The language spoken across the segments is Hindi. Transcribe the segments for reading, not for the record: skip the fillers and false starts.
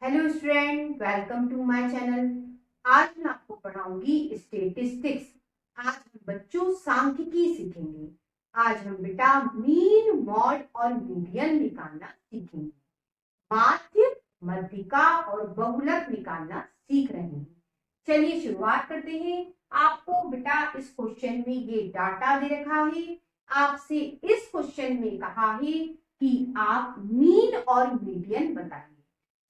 Hello student, welcome to my channel. आज मैं आपको पढ़ाऊंगी स्टेटिस्टिक्स। आज हम बच्चों सांख्यिकी सीखेंगे। आज हम बेटा मीन, मॉड और मीडियन निकालना सीखेंगे। माध्य, मध्यिका और बहुलक निकालना सीख रहे हैं। चलिए शुरुआत करते हैं। आपको बेटा इस क्वेश्चन में ये डाटा दे रखा है। आपसे इस क्वेश्चन में कहा है कि आप मीन और मीडियन बताइए।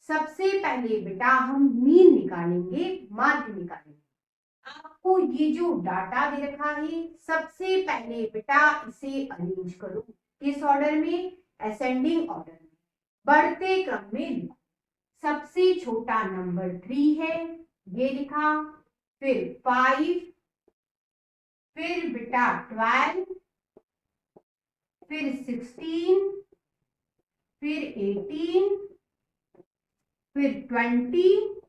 सबसे पहले बेटा हम मीन निकालेंगे, माध्य निकालेंगे। आपको ये जो डाटा दे रखा है, सबसे पहले बेटा इसे अरेंज करो। किस ऑर्डर में? असेंडिंग ऑर्डर में, बढ़ते क्रम में लिखो। सबसे छोटा नंबर 3 है, ये लिखा। फिर 5, फिर बेटा 12, फिर 16, फिर 18, फिर 20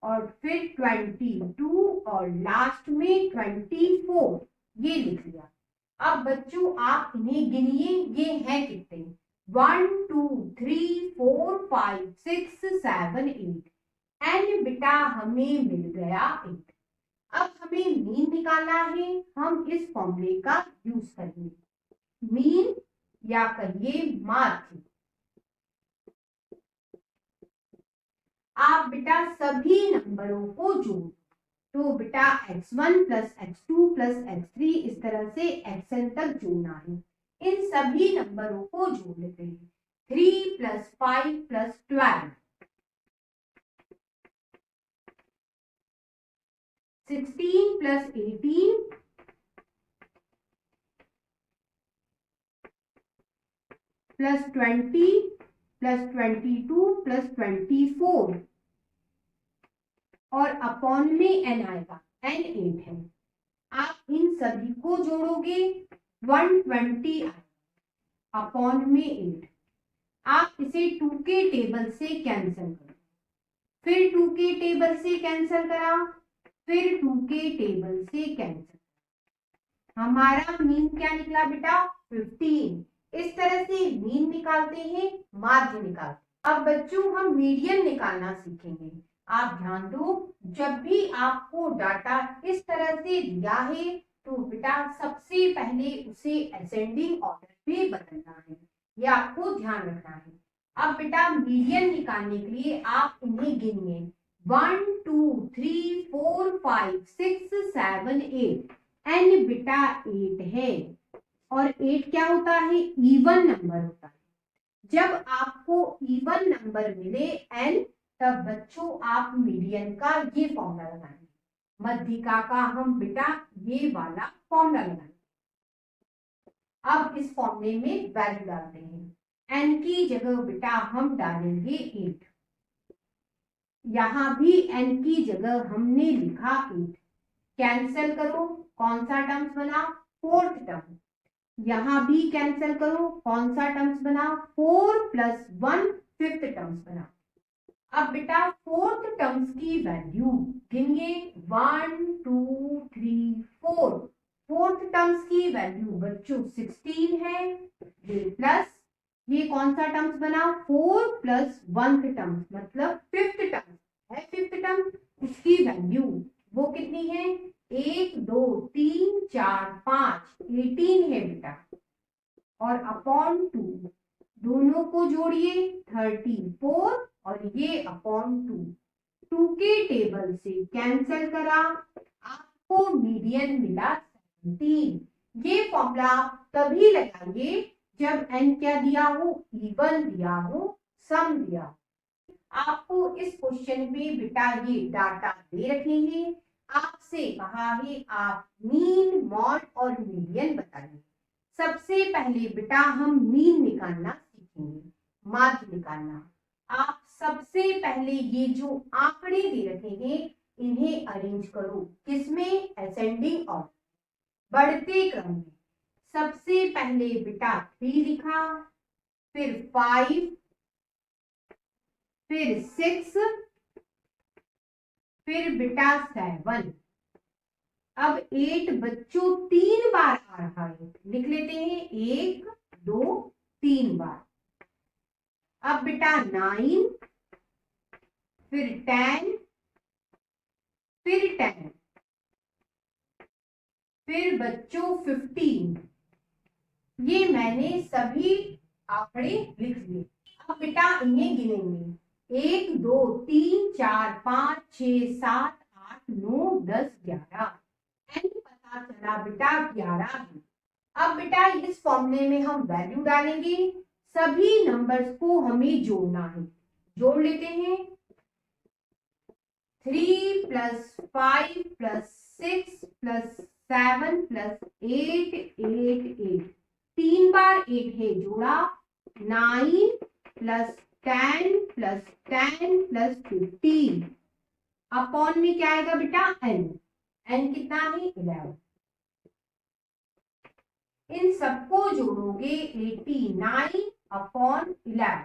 और फिर 22 और लास्ट में 24। ये लिख लिया। अब बच्चों आप इन्हें गिनिए, ये हैं कितने? 1 2 3 4 5 6 7 8। एन बेटा हमें मिल गया 8। अब हमें मीन निकालना है। हम इस फॉर्मूले का यूज करेंगे। मीन या कहिए माध्य। आप बेटा सभी नंबरों को जोड़, तो बेटा x1 plus x2 plus x3 इस तरह से xn तक जोड़ना है। इन सभी नंबरों को जोड़ लेते हैं। 3 plus 5 plus 12, 16 plus 18, plus 20 plus 22 plus 24 और अपॉन में n आएगा। n 8 है। आप इन सभी को जोड़ोगे, 120 आएगा अपॉन में 8। आप इसे 2 के टेबल से कैंसिल करो। फिर 2 के टेबल से कैंसिल करा, फिर 2 के टेबल से कैंसिल। हमारा मीन क्या निकला बेटा? 15। इस तरह से मीन निकालते हैं, माध्य निकालते हैं। अब बच्चों हम मीडियन निकालना सीखेंगे। आप ध्यान दो, जब भी आपको डाटा इस तरह से दिया है तो बेटा सबसे पहले उसे असेंडिंग ऑर्डर में बदलना है। ये आपको ध्यान रखना है। अब बेटा मीडियन निकालने के लिए आप इन्हें गिनिए। 1 2 3 4 5 6 7 8। एन बेटा 8 है। और 8 क्या होता है? इवन नंबर होता है। जब आपको इवन नंबर मिले एन, तब बच्चों आप मीडियन का ये फॉर्मूला लगाएंगे। मध्यिका का हम बेटा ये वाला फॉर्मूला लगाएंगे। अब इस फॉर्मूले में वैल्यू डालते हैं। एन की जगह बेटा हम डालेंगे 8। यहां भी एन की जगह हमने लिखा 8। कैंसिल करो, कौन सा टर्म्स बना? Fourth term. यहां भी कैंसिल करो, कौन सा टर्म्स बना? 4 प्लस 1 फिफ्थ टर्म्स बना। अब बेटा फोर्थ टर्म्स की वैल्यू गिनिए। 1 2 3 4। फोर्थ टर्म्स की वैल्यू बच्चों 16 है। ये प्लस ये कौन सा टर्म्स बना? 4 प्लस 1 टर्म्स, मतलब फिफ्थ टर्म्स है। फिफ्थ टर्म उसकी वैल्यू वो कितनी है? 1 2 3 4 5 18 है बेटा। और अपॉन 2 दोनों को जोड़िए, 34 और ये अपॉन 2। 2 के टेबल से कैंसिल करा, आपको मीडियन मिला 17। ये फॉर्मूला तभी लगाइए जब n क्या दिया हो? इवन दिया हो, सम दिया हो। आपको इस क्वेश्चन में बेटा ये डाटा दे रखे हैं। आपसे कहा है आप मीन, मॉड और मीडियन बताइए। सबसे पहले बेटा हम मीन निकालना सीखेंगे, माध्य निकालना। आप सबसे पहले ये जो आंकड़े दे रखे हैं इन्हें अरेंज करो। किसमें? असेंडिंग ऑर्डर, बढ़ते क्रम में। सबसे पहले बेटा 3 लिखा, फिर 5, फिर 6, फिर बेटा 7। अब 8 बच्चों 3 बार आ रहा है, लिख लेते हैं 1 2 3 बार। अब बेटा 9, फिर 10, फिर 10, फिर बच्चों 15। ये मैंने सभी आंकड़े लिख लिए। अब बेटा इन्हें गिनेंगे। 1 2 3 4 5 6 7 8 9 10 11। एन पता चला बेटा 11 है। अब बेटा इस फॉर्मूले में हम वैल्यू डालेंगे। सभी नंबर्स को हमें जोड़ना है। जोड़ लेते हैं। 3 + 5 + 6 + 7 + 8 8 8। 3 बार 8 है जोड़ा। 9 + 10 + 10 + 15 अपॉन में क्या आएगा बेटा n। n कितना है 11। इन सबको जोड़ोगे 89/11।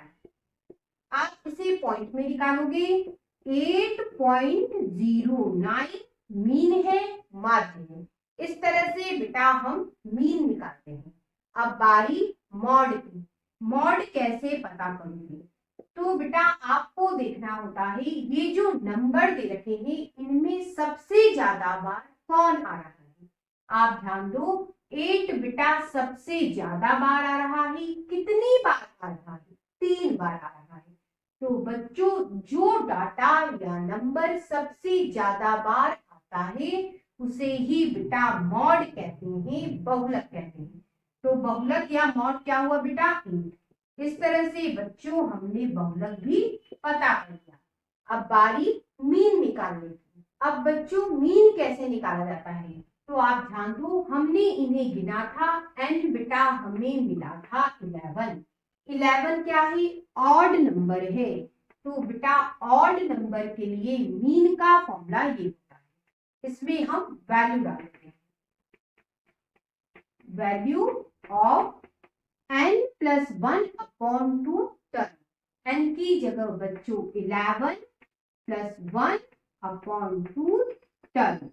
आप इसे पॉइंट में निकालोगे। 8.09 मीन है, माध्य है। इस तरह से बेटा हम मीन निकालते हैं। अब बारी मॉड की। मॉड कैसे पता करोगे? तो बेटा आपको देखना होता है ये जो नंबर दे रखे हैं इनमें सबसे ज्यादा बार कौन आ रहा है। आप ध्यान दो, 8 बेटा सबसे ज्यादा बार आ रहा है। कितनी बार आ रहा है? 3 बार आ रहा है। तो बच्चों जो डाटा या नंबर सबसे ज्यादा बार आता है उसे ही बेटा मॉड कहते हैं, बहुलक कहते हैं। तो बहुलक या मॉड क्या हुआ बेटा 8। इस तरह से बच्चों हमने बहुलक भी पता कर लिया। अब बारी मीन निकालने की। अब बच्चों मीन कैसे निकाला जाता है? तो आप ध्यान दो, हमने इन्हें गिना था एंड बेटा हमें मिला था 11। 11 क्या है? ऑड नंबर है। तो बेटा ऑड नंबर के लिए मीन का फॉर्मूला ये होता है। इसमें हम वैल्यू डालते हैं। Value of n+1/2 term. n की जगह बच्चों 11 + 1/2 टर्म।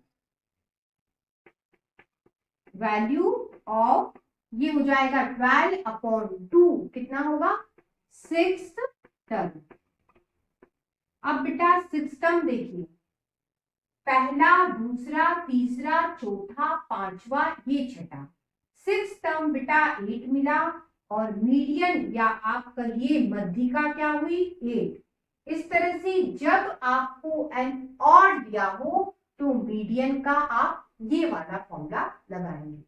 वैल्यू ऑफ ये हो जाएगा 12/2 कितना होगा 6 टर्म। अब बेटा 6 टर्म देखिए, पहला, दूसरा, तीसरा, चौथा, पांचवा, ये छठा। 6 टर्म बेटा 8 मिला और मीडियन या आप कहिए मध्यिका क्या हुई 8। इस तरह से जब आपको एन ऑड दिया हो तो मीडियन का आप ये वाला फॉर्मूला लगाएंगे।